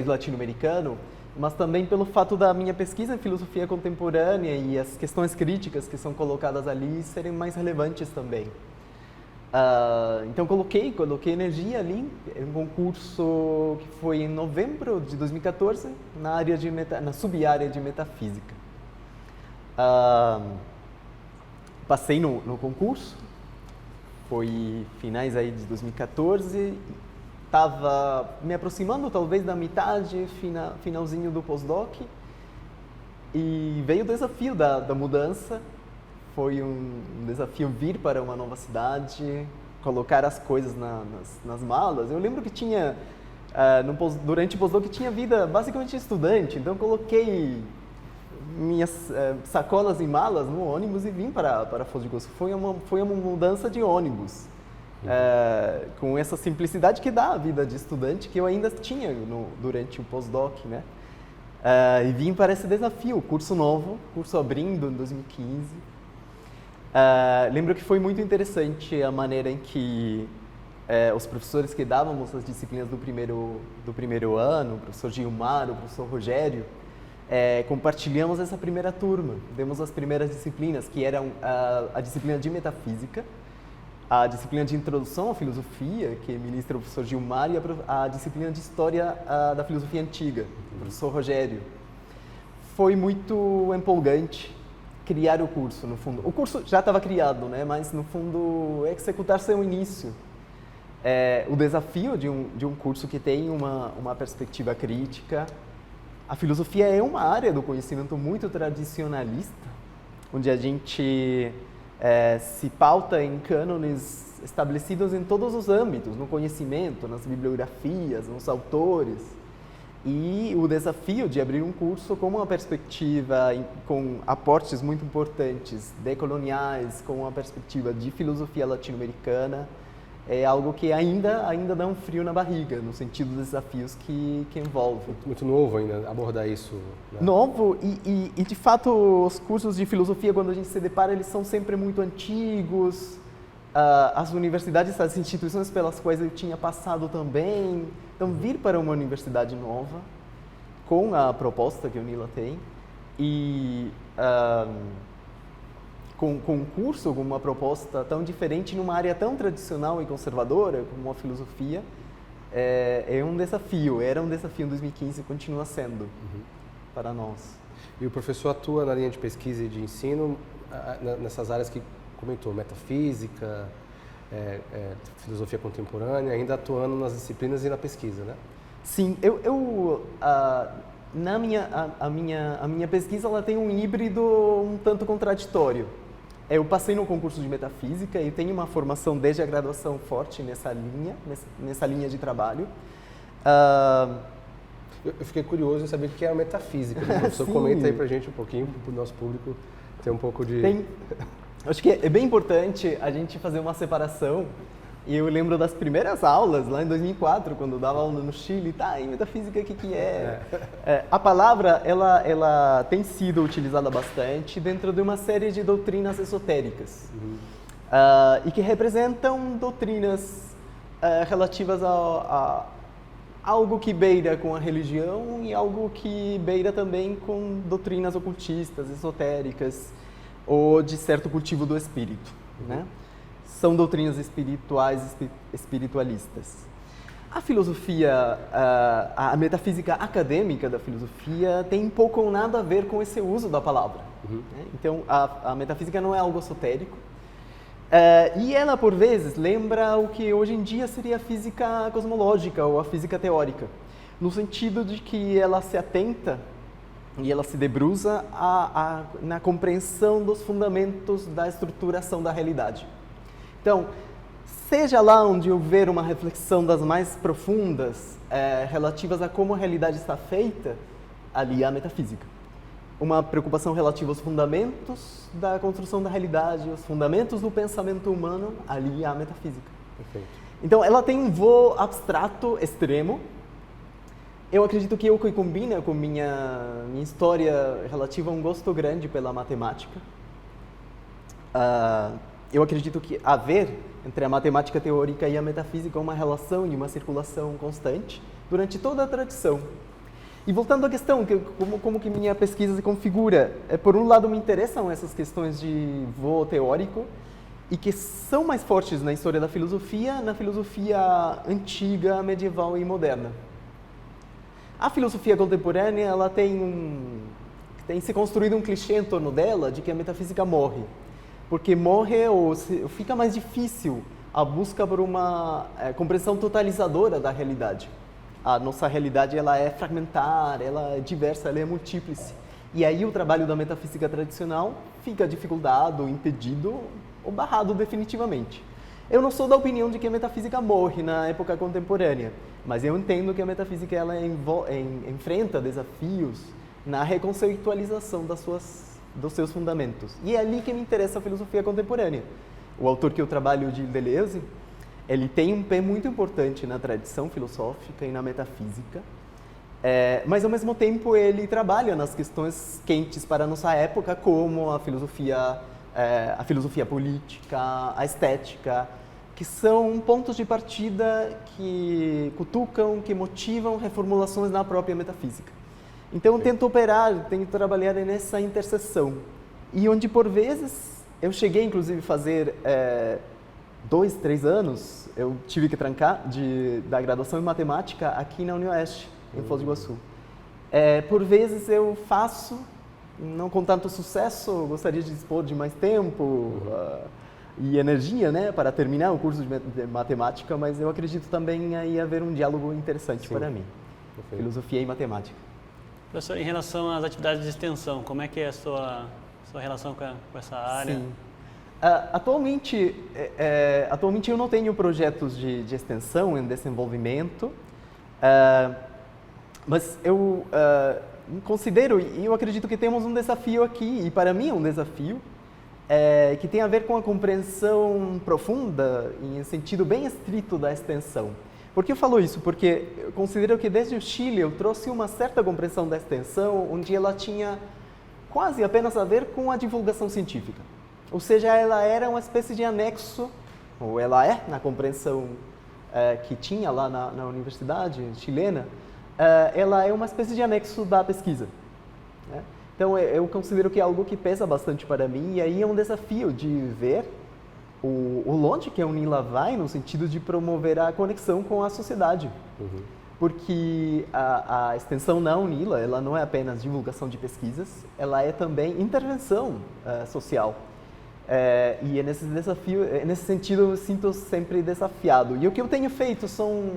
latino-americano, mas também pelo fato da minha pesquisa em filosofia contemporânea e as questões críticas que são colocadas ali serem mais relevantes também. Então coloquei energia ali em um concurso que foi em novembro de 2014 na sub-área de metafísica. Passei no concurso. Foi finais aí de 2014, estava me aproximando talvez da metade, finalzinho do postdoc, e veio o desafio da mudança. Foi um desafio vir para uma nova cidade, colocar as coisas nas malas. Eu lembro que tinha, durante o postdoc, tinha vida basicamente de estudante, então coloquei minhas sacolas e malas no ônibus e vim para Foz do Iguaçu. Foi uma mudança de ônibus. com essa simplicidade que dá a vida de estudante que eu ainda tinha durante o pós-doc, né? E vim para esse desafio, curso novo, curso abrindo em 2015. Lembro que foi muito interessante a maneira em que os professores que dávamos as disciplinas do primeiro ano, o professor Gilmar, o professor Rogério, compartilhamos essa primeira turma. Demos as primeiras disciplinas, que eram a disciplina de metafísica, a disciplina de introdução à filosofia, que ministra o professor Gilmar, e a disciplina de história da filosofia antiga, o professor Rogério. Foi muito empolgante criar o curso, no fundo. O curso já estava criado, né? Mas, no fundo, executar seu início. O desafio de um curso que tem uma perspectiva crítica. A filosofia é uma área do conhecimento muito tradicionalista, onde a gente se pauta em cânones estabelecidos em todos os âmbitos, no conhecimento, nas bibliografias, nos autores. E o desafio de abrir um curso com uma perspectiva, com aportes muito importantes, decoloniais, com uma perspectiva de filosofia latino-americana, é algo que ainda dá um frio na barriga, no sentido dos desafios que envolve. Muito novo ainda abordar isso. Né? Novo e, de fato, os cursos de filosofia, quando a gente se depara, eles são sempre muito antigos. As universidades, as instituições pelas quais eu tinha passado também. Então, vir para uma universidade nova, com a proposta que o Unila tem, e com um curso, com uma proposta tão diferente, numa área tão tradicional e conservadora como a filosofia, é um desafio. Era um desafio em 2015 e continua sendo para nós. E o professor atua na linha de pesquisa e de ensino nessas áreas que comentou, metafísica, filosofia contemporânea, ainda atuando nas disciplinas e na pesquisa, né? Sim, a minha pesquisa ela tem um híbrido um tanto contraditório. Eu passei no concurso de metafísica e tenho uma formação desde a graduação forte nessa linha de trabalho. Eu fiquei curioso em saber o que é a metafísica. O professor comenta aí pra gente um pouquinho, para o nosso público ter um pouco de... Acho que é bem importante a gente fazer uma separação. E eu lembro das primeiras aulas, lá em 2004, quando eu dava aula no Chile, e metafísica, o que é? A palavra, ela tem sido utilizada bastante dentro de uma série de doutrinas esotéricas. E que representam doutrinas relativas a algo que beira com a religião e algo que beira também com doutrinas ocultistas, esotéricas, ou de certo cultivo do espírito, né? São doutrinas espirituais, espiritualistas. A filosofia, a metafísica acadêmica da filosofia tem pouco ou nada a ver com esse uso da palavra. Né? Então, a metafísica não é algo esotérico. E ela, por vezes, lembra o que hoje em dia seria a física cosmológica ou a física teórica, no sentido de que ela se atenta e ela se debruça na compreensão dos fundamentos da estruturação da realidade. Então, seja lá onde houver uma reflexão das mais profundas relativas a como a realidade está feita, ali há a metafísica. Uma preocupação relativa aos fundamentos da construção da realidade, os fundamentos do pensamento humano, ali há a metafísica. Perfeito. Então, ela tem um voo abstrato extremo. Eu acredito que combina com minha história relativa a um gosto grande pela matemática. Eu acredito que haver entre a matemática teórica e a metafísica uma relação e uma circulação constante durante toda a tradição. E voltando à questão, como que minha pesquisa se configura, por um lado me interessam essas questões de voo teórico e que são mais fortes na história da filosofia, na filosofia antiga, medieval e moderna. A filosofia contemporânea ela tem se construído um clichê em torno dela de que a metafísica morre. Porque morre ou fica mais difícil a busca por uma compreensão totalizadora da realidade. A nossa realidade ela é fragmentar, ela é diversa, ela é múltiplice. E aí o trabalho da metafísica tradicional fica dificultado, impedido ou barrado definitivamente. Eu não sou da opinião de que a metafísica morre na época contemporânea, mas eu entendo que a metafísica ela enfrenta desafios na reconceitualização dos seus fundamentos. E é ali que me interessa a filosofia contemporânea. O autor que eu trabalho, Gilles Deleuze, Ele tem um pé muito importante na tradição filosófica e na metafísica, mas ao mesmo tempo ele trabalha nas questões quentes para a nossa época, como a filosofia política, a estética, que são pontos de partida que cutucam, que motivam reformulações na própria metafísica. Então eu tento trabalhar nessa interseção, e onde por vezes eu cheguei inclusive a fazer 2, 3 anos, eu tive que trancar da graduação em matemática aqui na UniOeste, em Foz do Iguaçu. Por vezes eu faço, não com tanto sucesso, gostaria de dispor de mais tempo e energia, né, para terminar o curso de matemática, mas eu acredito também aí haver um diálogo interessante para mim, filosofia e matemática. Professor, em relação às atividades de extensão, como é que é a sua relação com essa área? Sim. Atualmente eu não tenho projetos de extensão em desenvolvimento, mas eu considero e eu acredito que temos um desafio aqui, e para mim é um desafio, que tem a ver com a compreensão profunda, em sentido bem estrito, da extensão. Por que eu falo isso? Porque eu considero que desde o Chile eu trouxe uma certa compreensão da extensão, onde ela tinha quase apenas a ver com a divulgação científica. Ou seja, ela era uma espécie de anexo, ou ela é, na compreensão que tinha lá na universidade chilena, ela é uma espécie de anexo da pesquisa, né? Então, eu considero que é algo que pesa bastante para mim, e aí é um desafio de ver o longe que a UNILA vai no sentido de promover a conexão com a sociedade. Porque a extensão na UNILA, ela não é apenas divulgação de pesquisas, ela é também intervenção social. E é nesse sentido eu sinto sempre desafiado. E o que eu tenho feito são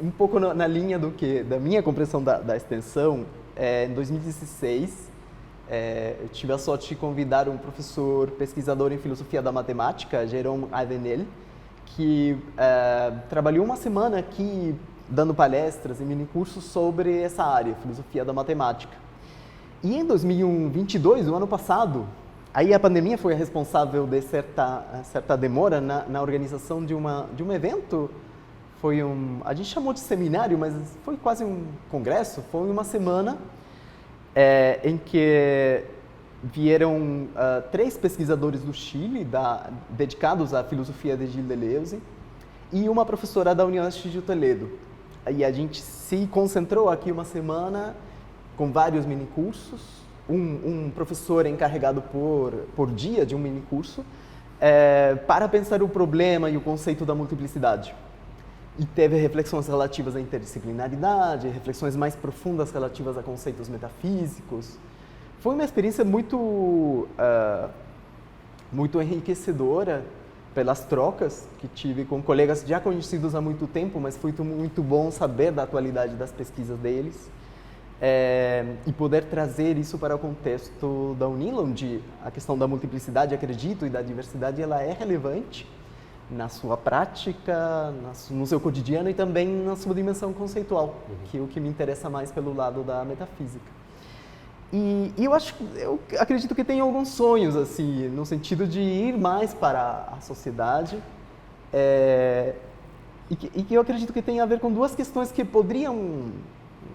um pouco na linha da minha compreensão da extensão. Em 2016, eu tive a sorte de convidar um professor pesquisador em filosofia da matemática, Jérôme Avenel, que trabalhou uma semana aqui dando palestras e minicursos sobre essa área, filosofia da matemática. E em 2022, o ano passado, aí a pandemia foi a responsável de certa demora na organização de um evento. A gente chamou de seminário, mas foi quase um congresso. Foi uma semana em que vieram 3 pesquisadores do Chile, dedicados à filosofia de Gilles Deleuze, e uma professora da Universidade de Toledo. E a gente se concentrou aqui uma semana com vários minicursos, um professor encarregado por dia de um minicurso, para pensar o problema e o conceito da multiplicidade. E teve reflexões relativas à interdisciplinaridade, reflexões mais profundas relativas a conceitos metafísicos. Foi uma experiência muito enriquecedora pelas trocas que tive com colegas já conhecidos há muito tempo, mas foi muito bom saber da atualidade das pesquisas deles e poder trazer isso para o contexto da UNILA, onde a questão da multiplicidade, acredito, e da diversidade, ela é relevante na sua prática, no seu cotidiano e também na sua dimensão conceitual, que é o que me interessa mais pelo lado da metafísica. E eu acredito que tem alguns sonhos, assim, no sentido de ir mais para a sociedade, e que eu acredito que tem a ver com 2 questões que poderiam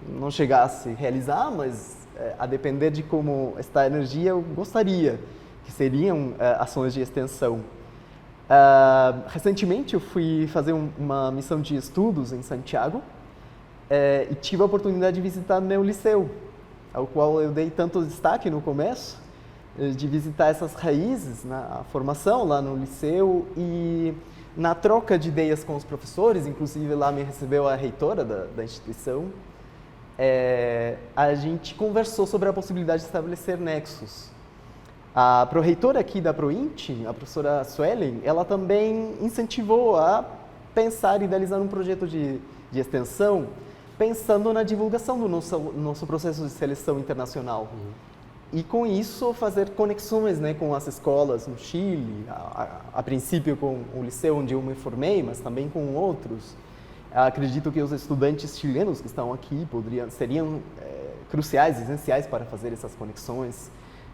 não chegar a se realizar, mas a depender de como está a energia, eu gostaria, que seriam ações de extensão. Recentemente eu fui fazer uma missão de estudos em Santiago e tive a oportunidade de visitar meu liceu, ao qual eu dei tanto destaque no começo, de visitar essas raízes na formação lá no liceu e na troca de ideias com os professores. Inclusive lá me recebeu a reitora da instituição. A gente conversou sobre a possibilidade de estabelecer nexos. A pró-reitora aqui da ProInt, a professora Suelen, ela também incentivou a pensar e idealizar um projeto de extensão, pensando na divulgação do nosso processo de seleção internacional. E com isso fazer conexões, né, com as escolas no Chile, a princípio com o liceu onde eu me formei, mas também com outros. Acredito que os estudantes chilenos que estão aqui seriam cruciais, essenciais para fazer essas conexões.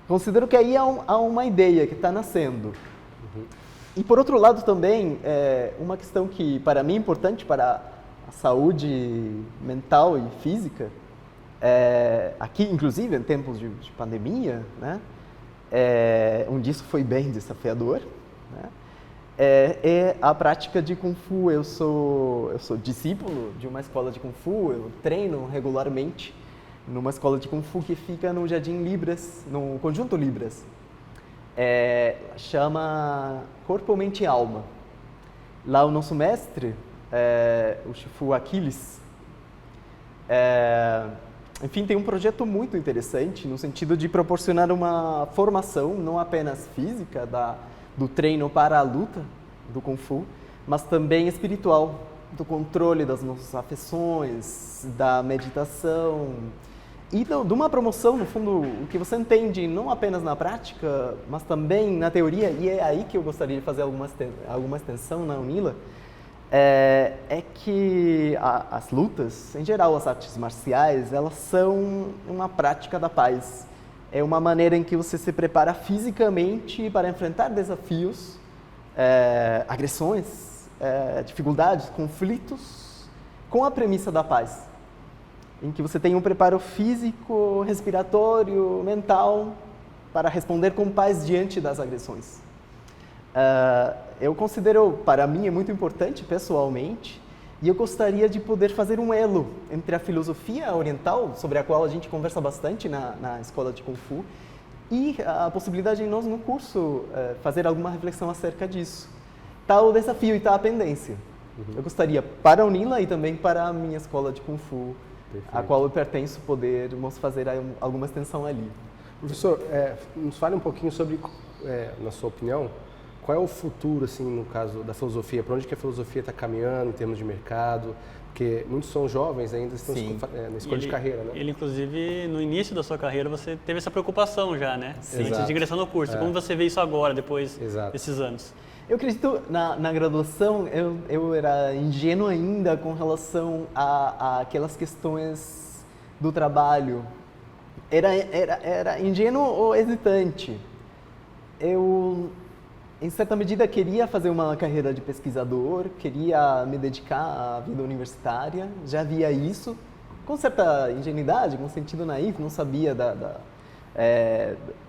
Considero que aí há uma ideia que está nascendo. E por outro lado também, uma questão que para mim é importante para a saúde mental e física, aqui inclusive em tempos de pandemia, né, onde isso foi bem desafiador, né, é a prática de Kung Fu. Eu sou discípulo de uma escola de Kung Fu, eu treino regularmente numa escola de Kung Fu que fica no Jardim Libras, no Conjunto Libras. Chama Corpo, Mente e Alma. Lá o nosso mestre, o Shifu Aquiles, enfim, tem um projeto muito interessante no sentido de proporcionar uma formação não apenas física do treino para a luta do Kung Fu, mas também espiritual, do controle das nossas afeições, da meditação e de uma promoção, no fundo, o que você entende não apenas na prática, mas também na teoria, e é aí que eu gostaria de fazer alguma extensão na UNILA, é que as lutas, em geral as artes marciais, elas são uma prática da paz. É uma maneira em que você se prepara fisicamente para enfrentar desafios, agressões, dificuldades, conflitos, com a premissa da paz. Em que você tem um preparo físico, respiratório, mental, para responder com paz diante das agressões. Eu considero, para mim, é muito importante, pessoalmente, e eu gostaria de poder fazer um elo entre a filosofia oriental, sobre a qual a gente conversa bastante na escola de Kung Fu, e a possibilidade de nós, no curso, fazer alguma reflexão acerca disso. Está o desafio e está a pendência. Eu gostaria, para a UNILA e também para a minha escola de Kung Fu, perfeito, a qual eu pertenço, podermos fazer alguma extensão ali. Professor, nos fale um pouquinho sobre, na sua opinião, qual é o futuro, assim, no caso da filosofia? Para onde que a filosofia está caminhando em termos de mercado? Porque muitos são jovens ainda, estão na escolha de carreira, né? Ele, inclusive, no início da sua carreira, você teve essa preocupação já, né? Sim. Antes de ingressar no curso. Como você vê isso agora, depois desses anos? Eu acredito, na graduação, eu era ingênuo ainda com relação a aquelas questões do trabalho. Era ingênuo ou hesitante. Eu, em certa medida, queria fazer uma carreira de pesquisador, queria me dedicar à vida universitária, já via isso, com certa ingenuidade, com sentido naif, não sabia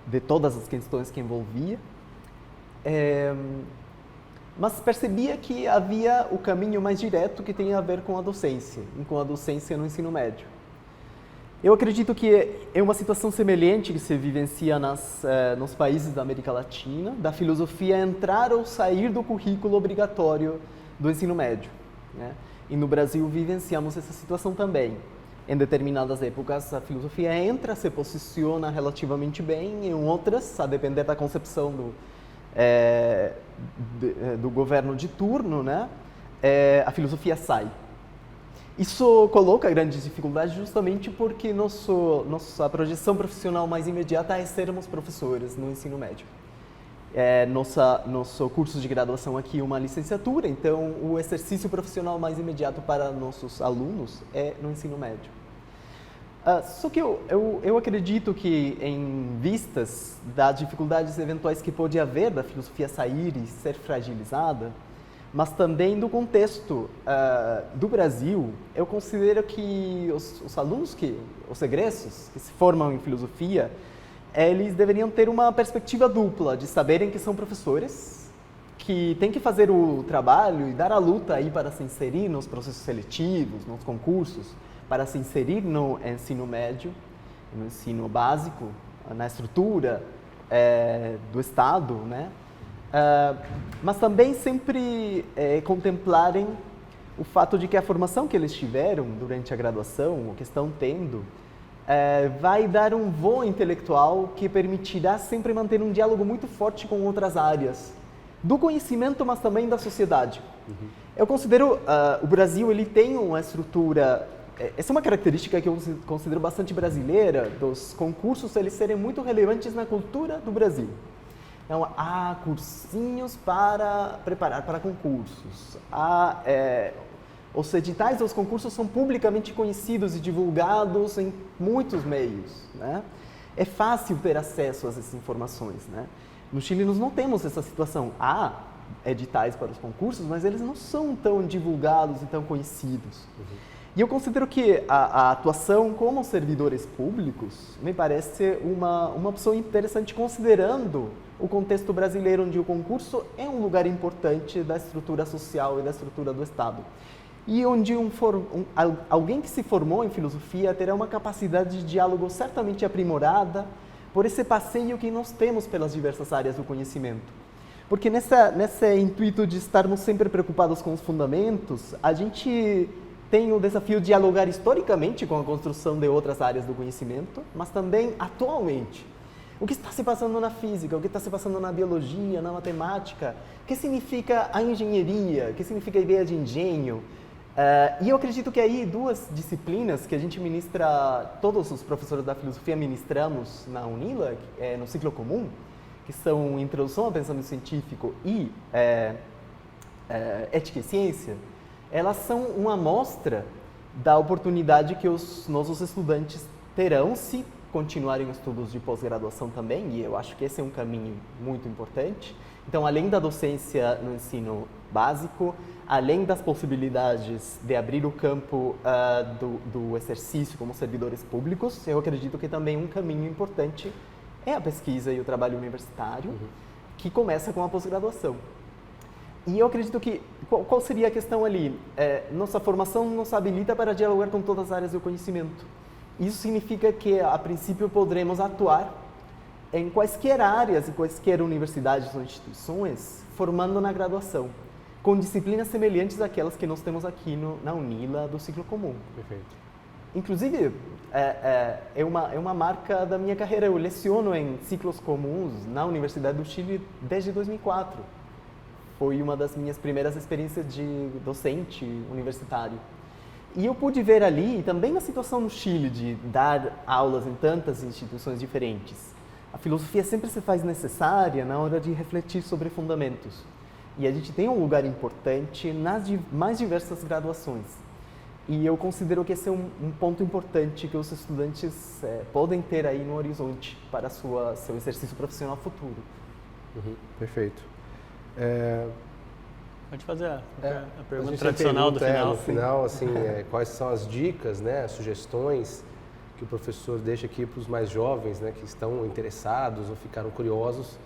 de todas as questões que envolvia. Mas percebia que havia o caminho mais direto que tem a ver com a docência, e com a docência no ensino médio. Eu acredito que é uma situação semelhante que se vivencia nos países da América Latina, da filosofia entrar ou sair do currículo obrigatório do ensino médio, né? E no Brasil vivenciamos essa situação também. Em determinadas épocas, a filosofia entra, se posiciona relativamente bem, em outras, a depender da concepção do governo de turno, né, a filosofia sai. Isso coloca grandes dificuldades justamente porque nossa projeção profissional mais imediata é sermos professores no ensino médio. Nosso curso de graduação aqui é uma licenciatura, então o exercício profissional mais imediato para nossos alunos é no ensino médio. Só que eu acredito que, em vistas das dificuldades eventuais que pode haver da filosofia sair e ser fragilizada, mas também do contexto do Brasil, eu considero que os alunos, os egressos que se formam em filosofia, eles deveriam ter uma perspectiva dupla, de saberem que são professores, que têm que fazer o trabalho e dar a luta aí para se inserir nos processos seletivos, nos concursos, para se inserir no ensino médio, no ensino básico, na estrutura do Estado, né? Mas também sempre contemplarem o fato de que a formação que eles tiveram durante a graduação, ou que estão tendo, vai dar um voo intelectual que permitirá sempre manter um diálogo muito forte com outras áreas do conhecimento, mas também da sociedade. Eu considero o Brasil, ele tem uma estrutura. Essa é uma característica que eu considero bastante brasileira, dos concursos eles serem muito relevantes na cultura do Brasil. Então, há cursinhos para preparar para concursos. Os editais dos concursos são publicamente conhecidos e divulgados em muitos meios, né? É fácil ter acesso a essas informações, né? No Chile nós não temos essa situação. Há editais para os concursos, mas eles não são tão divulgados e tão conhecidos. E eu considero que a atuação como servidores públicos me parece uma opção interessante, considerando o contexto brasileiro, onde o concurso é um lugar importante da estrutura social e da estrutura do Estado. E onde alguém que se formou em filosofia terá uma capacidade de diálogo certamente aprimorada por esse passeio que nós temos pelas diversas áreas do conhecimento. Porque nesse intuito de estarmos sempre preocupados com os fundamentos, a gente tem o desafio de dialogar historicamente com a construção de outras áreas do conhecimento, mas também atualmente. O que está se passando na física, o que está se passando na biologia, na matemática, o que significa a engenharia, o que significa a ideia de engenho. E eu acredito que aí duas disciplinas que a gente ministra, todos os professores da filosofia ministramos na UNILA, no ciclo comum, que são Introdução ao Pensamento Científico e Ética e Ciência, elas são uma amostra da oportunidade que os nossos estudantes terão se continuarem os estudos de pós-graduação também, e eu acho que esse é um caminho muito importante. Então, além da docência no ensino básico, além das possibilidades de abrir o campo do exercício como servidores públicos, eu acredito que também um caminho importante é a pesquisa e o trabalho universitário, que começa com a pós-graduação. E eu acredito que, qual seria a questão ali? Nossa formação nos habilita para dialogar com todas as áreas do conhecimento. Isso significa que, a princípio, poderemos atuar em quaisquer áreas e quaisquer universidades ou instituições, formando na graduação, com disciplinas semelhantes àquelas que nós temos aqui na UNILA do ciclo comum. Perfeito. Inclusive, é uma marca da minha carreira. Eu leciono em ciclos comuns na Universidade do Chile desde 2004. Foi uma das minhas primeiras experiências de docente universitário. E eu pude ver ali, e também na situação no Chile, de dar aulas em tantas instituições diferentes. A filosofia sempre se faz necessária na hora de refletir sobre fundamentos. E a gente tem um lugar importante nas mais diversas graduações. E eu considero que esse é um ponto importante que os estudantes podem ter aí no horizonte para seu exercício profissional futuro. Perfeito. Pode fazer a pergunta a tradicional do final. No final, assim, quais são as dicas, né, as sugestões que o professor deixa aqui para os mais jovens, né, que estão interessados ou ficaram curiosos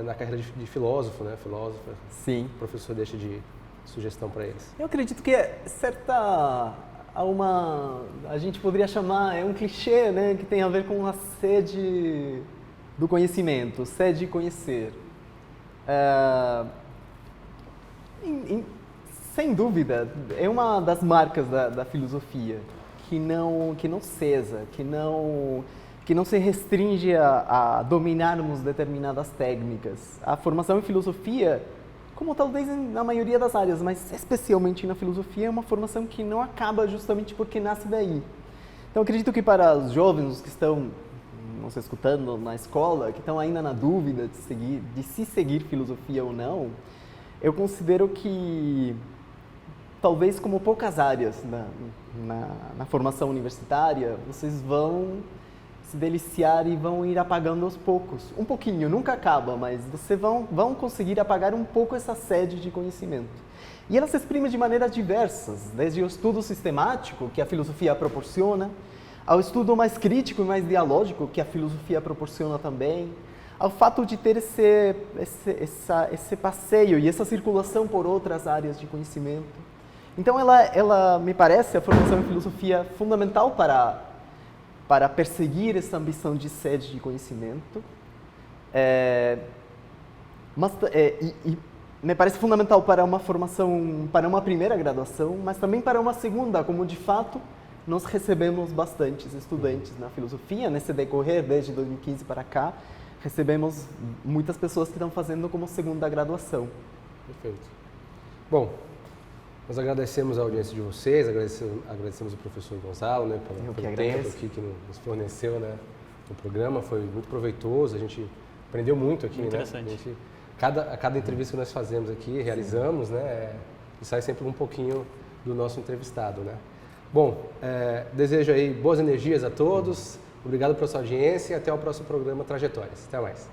na carreira de filósofo, né, filósofa. Sim. O professor deixa de sugestão para eles. Eu acredito que a gente poderia chamar, é um clichê, né, que tem a ver com a sede do conhecimento, sede de conhecer. Sem dúvida, é uma das marcas da filosofia que não cesa, que não se restringe a dominarmos determinadas técnicas. A formação em filosofia, como talvez na maioria das áreas, mas especialmente na filosofia, é uma formação que não acaba justamente porque nasce daí. Então, acredito que para os jovens, os que estão nos escutando na escola, que estão ainda na dúvida de se seguir filosofia ou não, eu considero que, talvez como poucas áreas na formação universitária, vocês vão se deliciar e vão ir apagando aos poucos. Um pouquinho, nunca acaba, mas vocês vão conseguir apagar um pouco essa sede de conhecimento. E ela se exprime de maneiras diversas, desde o estudo sistemático, que a filosofia proporciona, ao estudo mais crítico e mais dialógico, que a filosofia proporciona também, ao fato de ter esse passeio e essa circulação por outras áreas de conhecimento. Então, ela me parece, a formação em filosofia, fundamental para perseguir essa ambição de sede de conhecimento, e me parece fundamental para uma formação, para uma primeira graduação, mas também para uma segunda, como de fato nós recebemos bastantes estudantes na filosofia, nesse decorrer desde 2015 para cá, recebemos muitas pessoas que estão fazendo como segunda graduação. Perfeito. Bom, nós agradecemos a audiência de vocês, agradecemos ao professor Gonzalo, né, pelo tempo aqui que nos forneceu, né, no programa. Foi muito proveitoso, a gente aprendeu muito aqui. Muito interessante. A cada entrevista que nós fazemos aqui, realizamos, né, e sai sempre um pouquinho do nosso entrevistado, né. Bom, desejo aí boas energias a todos, obrigado pela sua audiência e até o próximo programa Trajetórias. Até mais.